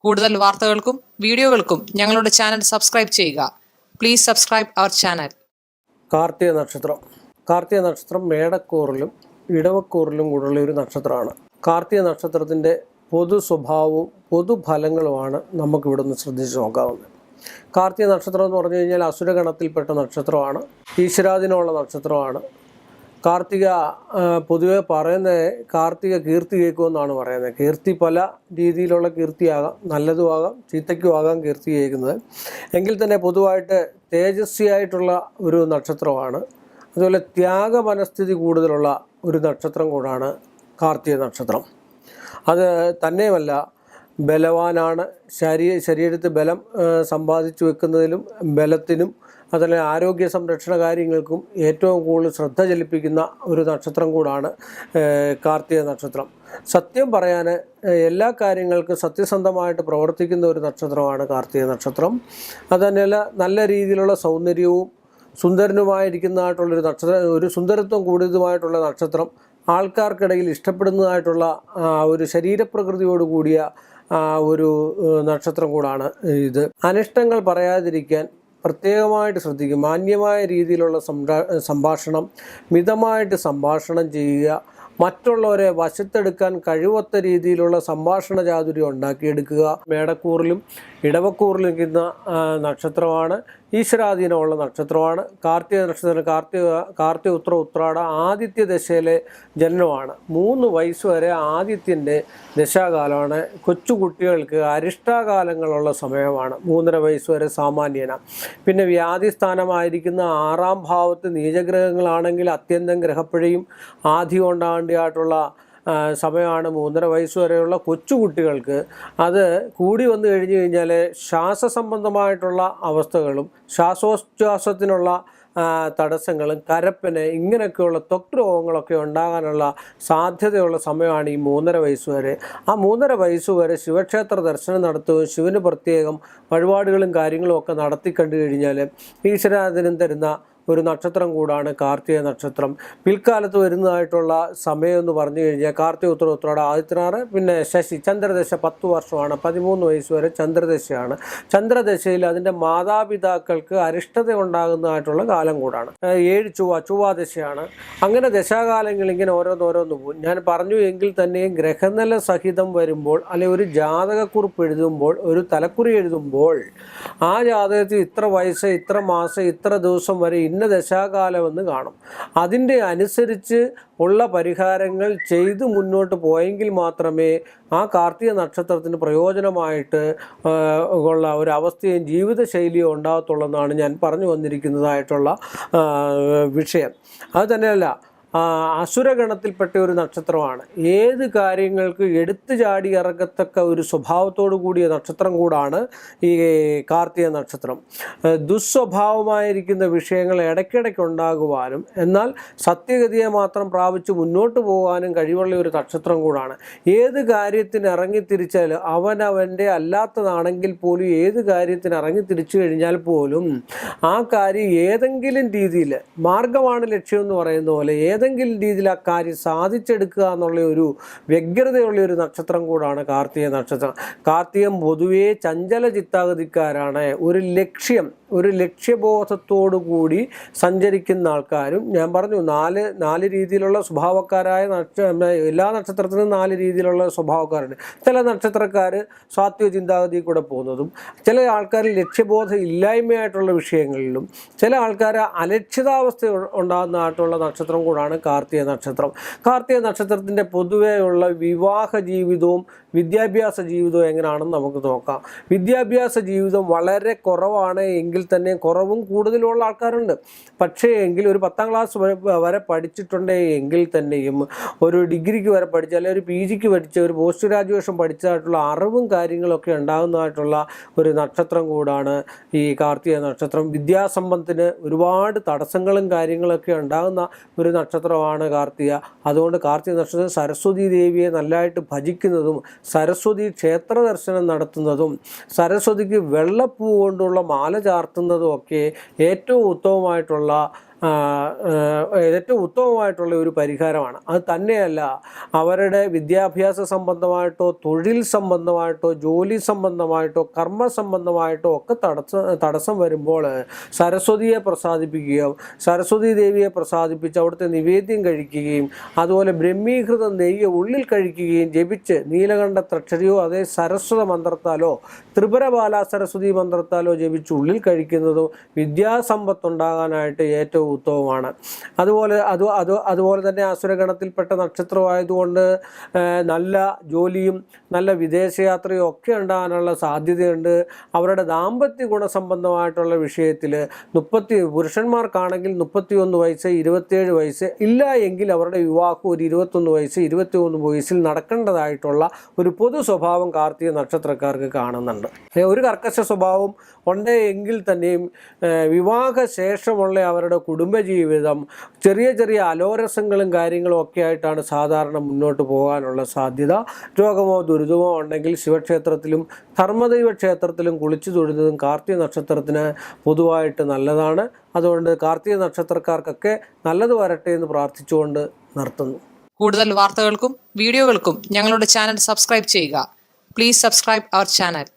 കൂടുതൽ വാർത്തകൾക്കും വീഡിയോകൾക്കും ഞങ്ങളുടെ ചാനൽ സബ്സ്ക്രൈബ് ചെയ്യുക. Please subscribe our channel. Karthika നക്ഷത്രം. കാർത്തിക നക്ഷത്രം മേടക്കൂറിലും ഇടവക്കൂറിലും കൂടെയുള്ള ഒരു നക്ഷത്രമാണ്. കാർത്തിക നക്ഷത്രത്തിൻ്റെ പൊതു സ്വഭാവവും പൊതുഫലങ്ങളുമാണ് നമുക്കിവിടെ നിന്ന് ശ്രദ്ധിച്ച് നോക്കാവുന്നത്. കാർത്തിക നക്ഷത്രം എന്ന് പറഞ്ഞു കഴിഞ്ഞാൽ അസുരഗണത്തിൽപ്പെട്ട നക്ഷത്രമാണ്. ഈശ്വരാധീനമുള്ള നക്ഷത്രമാണ്. കാർത്തിക പൊതുവെ പറയുന്നത് കാർത്തിക കീർത്തി കേൾക്കുമെന്നാണ് പറയുന്നത്. കീർത്തി പല രീതിയിലുള്ള കീർത്തിയാകാം, നല്ലതുമാകാം, ചീത്തയ്ക്കുമാകാം കീർത്തി കേൾക്കുന്നത്. എങ്കിൽ തന്നെ പൊതുവായിട്ട് തേജസ്വിയായിട്ടുള്ള ഒരു നക്ഷത്രമാണ്. അതുപോലെ ത്യാഗ മനസ്ഥിതി കൂടുതലുള്ള ഒരു നക്ഷത്രം കൂടാണ് കാർത്തിക നക്ഷത്രം. അത് തന്നെയുമല്ല, ബലവാനാണ്. ശരീരത്തിൽ ബലം സമ്പാദിച്ചു വെക്കുന്നതിലും ബലത്തിനും അതുപോലെ ആരോഗ്യ സംരക്ഷണ കാര്യങ്ങൾക്കും ഏറ്റവും കൂടുതൽ ശ്രദ്ധ ചെലുപ്പിക്കുന്ന ഒരു നക്ഷത്രം കൂടാണ് കാർത്തിക നക്ഷത്രം. സത്യം പറയാൻ എല്ലാ കാര്യങ്ങൾക്കും സത്യസന്ധമായിട്ട് പ്രവർത്തിക്കുന്ന ഒരു നക്ഷത്രമാണ് കാർത്തിക നക്ഷത്രം. അതുതന്നെയല്ല, നല്ല രീതിയിലുള്ള സൗന്ദര്യവും സുന്ദരനുമായിരിക്കുന്നതായിട്ടുള്ളൊരു നക്ഷത്രം, ഒരു സുന്ദരത്വം കൂടുതലുമായിട്ടുള്ള നക്ഷത്രം, ആൾക്കാർക്കിടയിൽ ഇഷ്ടപ്പെടുന്നതായിട്ടുള്ള ഒരു ശരീരപ്രകൃതിയോട് കൂടിയ ഒരു നക്ഷത്രം കൂടാണ് ഇത്. അനിഷ്ടങ്ങൾ പറയാതിരിക്കാൻ പ്രത്യേകമായിട്ട് ശ്രദ്ധിക്കും. മാന്യമായ രീതിയിലുള്ള സംഭാഷണം, മിതമായിട്ട് സംഭാഷണം ചെയ്യുക, മറ്റുള്ളവരെ വശത്തെടുക്കാൻ കഴിവൊത്ത രീതിയിലുള്ള സംഭാഷണ ചാതുര്യം ഉണ്ടാക്കിയെടുക്കുക. മേടക്കൂറിലും ഇടവക്കൂറിലും നിൽക്കുന്ന നക്ഷത്രമാണ്. ഈശ്വരാധീനമുള്ള നക്ഷത്രമാണ്. കാർത്തിക നക്ഷത്രം കാർത്തിക ഉത്രാട ആദിത്യ ദശയിലെ ജന്മമാണ്. 3 വയസ്സ് വരെ ആദിത്യൻ്റെ ദശാകാലമാണ്. കൊച്ചുകുട്ടികൾക്ക് അരിഷ്ടാകാലങ്ങളുള്ള സമയമാണ്. 3.5 വയസ്സ് വരെ സാമാന്യന. പിന്നെ വ്യാധിസ്ഥാനമായിരിക്കുന്ന 6ാം ഭാവത്ത് നീചഗ്രഹങ്ങളാണെങ്കിൽ അത്യന്തം ഗ്രഹപ്പിഴയും ആധികം ഉണ്ടാകേണ്ടതായിട്ടുള്ള സമയമാണ്. 3.5 വയസ്സ് വരെയുള്ള കൊച്ചുകുട്ടികൾക്ക് അത് കൂടി വന്നു കഴിഞ്ഞു കഴിഞ്ഞാൽ ശ്വാസസംബന്ധമായിട്ടുള്ള അവസ്ഥകളും ശ്വാസോച്ഛ്വാസത്തിനുള്ള തടസ്സങ്ങളും കരപ്പന് ഇങ്ങനെയൊക്കെയുള്ള ത്വക്ക് രോഗങ്ങളൊക്കെ ഉണ്ടാകാനുള്ള സാധ്യതയുള്ള സമയമാണ് ഈ 3.5 വയസ്സ് വരെ. ആ 3.5 വയസ്സ് വരെ ശിവക്ഷേത്ര ദർശനം നടത്തുകയും ശിവന് പ്രത്യേകം വഴിപാടുകളും കാര്യങ്ങളും ഒക്കെ നടത്തി കണ്ടു കഴിഞ്ഞാൽ ഈശ്വരാധീനം തരുന്ന ഒരു നക്ഷത്രം കൂടാണ് കാർത്തിക നക്ഷത്രം. പിൽക്കാലത്ത് വരുന്നതായിട്ടുള്ള സമയം എന്ന് പറഞ്ഞു കഴിഞ്ഞാൽ കാർത്തിക ഉത്രാട ആദിത്യനാറ്, പിന്നെ ശശി ചന്ദ്രദശ 10 വർഷമാണ്. 13 വയസ്സ് വരെ ചന്ദ്രദശയാണ്. ചന്ദ്രദശയിൽ അതിൻ്റെ മാതാപിതാക്കൾക്ക് അരിഷ്ടത ഉണ്ടാകുന്നതായിട്ടുള്ള കാലം കൂടാണ്. 7 ചൊവ്വാദശയാണ്. അങ്ങനെ ദശാകാലങ്ങൾ ഇങ്ങനെ ഓരോന്നോരോന്ന് പോകും. ഞാൻ പറഞ്ഞു എങ്കിൽ തന്നെയും ഗ്രഹനില സഹിതം വരുമ്പോൾ, അല്ലെങ്കിൽ ഒരു ജാതകക്കുറിപ്പ് എഴുതുമ്പോൾ, ഒരു തലക്കുറി എഴുതുമ്പോൾ ആ ജാതകത്തിൽ ഇത്ര വയസ്സ്, ഇത്ര മാസം, ഇത്ര ദിവസം വരെ ഇന്ന ദശാകാലമെന്ന് കാണും. അതിൻ്റെ അനുസരിച്ച് ഉള്ള പരിഹാരങ്ങൾ ചെയ്ത് മുന്നോട്ട് പോയെങ്കിൽ മാത്രമേ ആ കാർത്തിക നക്ഷത്രത്തിന് പ്രയോജനമായിട്ട് ഉള്ള ഒരവസ്ഥയും ജീവിതശൈലിയും ഉണ്ടാകത്തുള്ളതെന്നാണ് ഞാൻ പറഞ്ഞു വന്നിരിക്കുന്നതായിട്ടുള്ള വിഷയം. അത് തന്നെയല്ല, അസുരഗണത്തിൽപ്പെട്ട ഒരു നക്ഷത്രമാണ്. ഏത് കാര്യങ്ങൾക്ക് എടുത്തു ചാടി ഇറങ്ങത്തക്ക ഒരു സ്വഭാവത്തോടു കൂടിയ നക്ഷത്രം കൂടാണ് ഈ കാർത്തിക നക്ഷത്രം. ദുസ്വഭാവമായിരിക്കുന്ന വിഷയങ്ങൾ ഇടയ്ക്കിടയ്ക്ക് ഉണ്ടാകുവാനും എന്നാൽ സത്യഗതിയെ മാത്രം പ്രാപിച്ച് മുന്നോട്ട് പോകാനും കഴിവുള്ള ഒരു നക്ഷത്രം കൂടാണ്. ഏത് കാര്യത്തിന് ഇറങ്ങിത്തിരിച്ചാൽ അവനവൻ്റെ അല്ലാത്തതാണെങ്കിൽ പോലും, ഏത് കാര്യത്തിന് ഇറങ്ങിത്തിരിച്ചു കഴിഞ്ഞാൽ പോലും ആ കാര്യം ഏതെങ്കിലും രീതിയിൽ, മാർഗമാണ് ലക്ഷ്യം എന്ന് പറയുന്ന പോലെ, ഏതെങ്കിലും രീതിയിൽ ആ കാര്യം സാധിച്ചെടുക്കുക എന്നുള്ള ഒരു വ്യഗ്രതയുള്ള ഒരു നക്ഷത്രം കൂടാണ് കാർത്തിക നക്ഷത്രം. കാർത്തികം പൊതുവേ ചഞ്ചല ചിത്താഗതിക്കാരാണ്. ഒരു ലക്ഷ്യബോധത്തോടു കൂടി സഞ്ചരിക്കുന്ന ആൾക്കാരും, ഞാൻ പറഞ്ഞു നാല് രീതിയിലുള്ള സ്വഭാവക്കാരായ എല്ലാ നക്ഷത്രത്തിനും 4 രീതിയിലുള്ള സ്വഭാവക്കാരുണ്ട്. ചില നക്ഷത്രക്കാർ സാത്വിക ചിന്താഗതി കൂടെ പോകുന്നതും, ചില ആൾക്കാർ ലക്ഷ്യബോധം ഇല്ലായ്മയായിട്ടുള്ള വിഷയങ്ങളിലും, ചില ആൾക്കാർ അലക്ഷ്യതാവസ്ഥ ഉണ്ടാകുന്നതായിട്ടുള്ള നക്ഷത്രം കൂടാണ് കാർത്തിക നക്ഷത്രം. കാർത്തിക നക്ഷത്രത്തിൻ്റെ പൊതുവെയുള്ള വിവാഹ ജീവിതവും വിദ്യാഭ്യാസ ജീവിതവും എങ്ങനെയാണെന്ന് നമുക്ക് നോക്കാം. വിദ്യാഭ്യാസ ജീവിതം വളരെ കുറവാണ് എങ്കിൽ തന്നെ കുറവും കൂടുതലുള്ള ആൾക്കാരുണ്ട്. പക്ഷേ എങ്കിൽ ഒരു 10ാം ക്ലാസ് വരെ പഠിച്ചിട്ടുണ്ട് എങ്കിൽ തന്നെയും, ഒരു ഡിഗ്രിക്ക് വരെ പഠിച്ച, അല്ലെങ്കിൽ ഒരു PGക്ക് പഠിച്ച, ഒരു പോസ്റ്റ് ഗ്രാജുവേഷൻ പഠിച്ചതായിട്ടുള്ള അറിവും കാര്യങ്ങളൊക്കെ ഉണ്ടാകുന്നതായിട്ടുള്ള ഒരു നക്ഷത്രം കൂടാണ് ഈ കാർത്തിക നക്ഷത്രം. വിദ്യാസമ്പത്തിന് ഒരുപാട് തടസ്സങ്ങളും കാര്യങ്ങളൊക്കെ ഉണ്ടാകുന്ന ഒരു നക്ഷത്രമാണ് കാർത്തിക. അതുകൊണ്ട് കാർത്തിക നക്ഷത്രം സരസ്വതി ദേവിയെ നല്ലതായിട്ട് ഭജിക്കുന്നതും സരസ്വതി ക്ഷേത്ര ദർശനം നടത്തുന്നതും സരസ്വതിക്ക് വെള്ളപ്പൂ കൊണ്ടുള്ള മാല ചാർത്തുന്നതും ഒക്കെ ഏറ്റവും ഉത്തമമായിട്ടുള്ള ഏറ്റവും ഉത്തമമായിട്ടുള്ള ഒരു പരിഹാരമാണ്. അത് തന്നെയല്ല, അവരുടെ വിദ്യാഭ്യാസ സംബന്ധമായിട്ടോ തൊഴിൽ സംബന്ധമായിട്ടോ ജോലി സംബന്ധമായിട്ടോ കർമ്മ സംബന്ധമായിട്ടോ ഒക്കെ തടസ്സം വരുമ്പോൾ സരസ്വതിയെ പ്രസാദിപ്പിക്കുകയോ സരസ്വതി ദേവിയെ പ്രസാദിപ്പിച്ച് അവിടുത്തെ നിവേദ്യം കഴിക്കുകയും അതുപോലെ ബ്രഹ്മീകൃത നെയ്യ് ഉള്ളിൽ കഴിക്കുകയും ജപിച്ച് നീലകണ്ഠ ത്രക്ഷരിയോ അതേ സരസ്വത മന്ത്രത്താലോ ത്രിപുരബാല സരസ്വതി മന്ത്രത്താലോ ജപിച്ച് ഉള്ളിൽ കഴിക്കുന്നതും വിദ്യാസമ്പത്തുണ്ടാകാനായിട്ട് ഏറ്റവും ഉത്തമമാണ്. അതുപോലെ തന്നെ അസുരഗണത്തിൽപ്പെട്ട നക്ഷത്രമായതുകൊണ്ട് നല്ല ജോലിയും നല്ല വിദേശയാത്രയും ഒക്കെ ഉണ്ടാകാനുള്ള സാധ്യതയുണ്ട്. അവരുടെ ദാമ്പത്യ ഗുണസംബന്ധമായിട്ടുള്ള വിഷയത്തിൽ പുരുഷന്മാർക്കാണെങ്കിൽ 31 വയസ്സ് 27 വയസ്സ് ഇല്ല എങ്കിൽ അവരുടെ വിവാഹം ഒരു 21 വയസ്സ് 21 വയസ്സിൽ നടക്കേണ്ടതായിട്ടുള്ള ഒരു പൊതു സ്വഭാവം കാർത്തിക നക്ഷത്രക്കാർക്ക് കാണുന്നുണ്ട്. ഒരു കർക്കശ സ്വഭാവം ഉണ്ട് എങ്കിൽ തന്നെയും വിവാഹശേഷമുള്ള അവരുടെ കുടുംബജീവിതം ചെറിയ ചെറിയ അലോരസങ്ങളും കാര്യങ്ങളും ഒക്കെ ആയിട്ടാണ് സാധാരണ മുന്നോട്ട് പോകാനുള്ള സാധ്യത. രോഗമോ ദുരിതമോ ഉണ്ടെങ്കിൽ ശിവക്ഷേത്രത്തിലും ധർമ്മദൈവ ക്ഷേത്രത്തിലും കുളിച്ചു തൊഴുന്നതും കാർത്തിക നക്ഷത്രത്തിന് പൊതുവായിട്ട് നല്ലതാണ്. അതുകൊണ്ട് കാർത്തിക നക്ഷത്രക്കാർക്കൊക്കെ നല്ലത് വരട്ടെ എന്ന് പ്രാർത്ഥിച്ചുകൊണ്ട് നിർത്തുന്നു. കൂടുതൽ വാർത്തകൾക്കും വീഡിയോകൾക്കും ഞങ്ങളുടെ ചാനൽ സബ്സ്ക്രൈബ് ചെയ്യുക. Please subscribe our channel.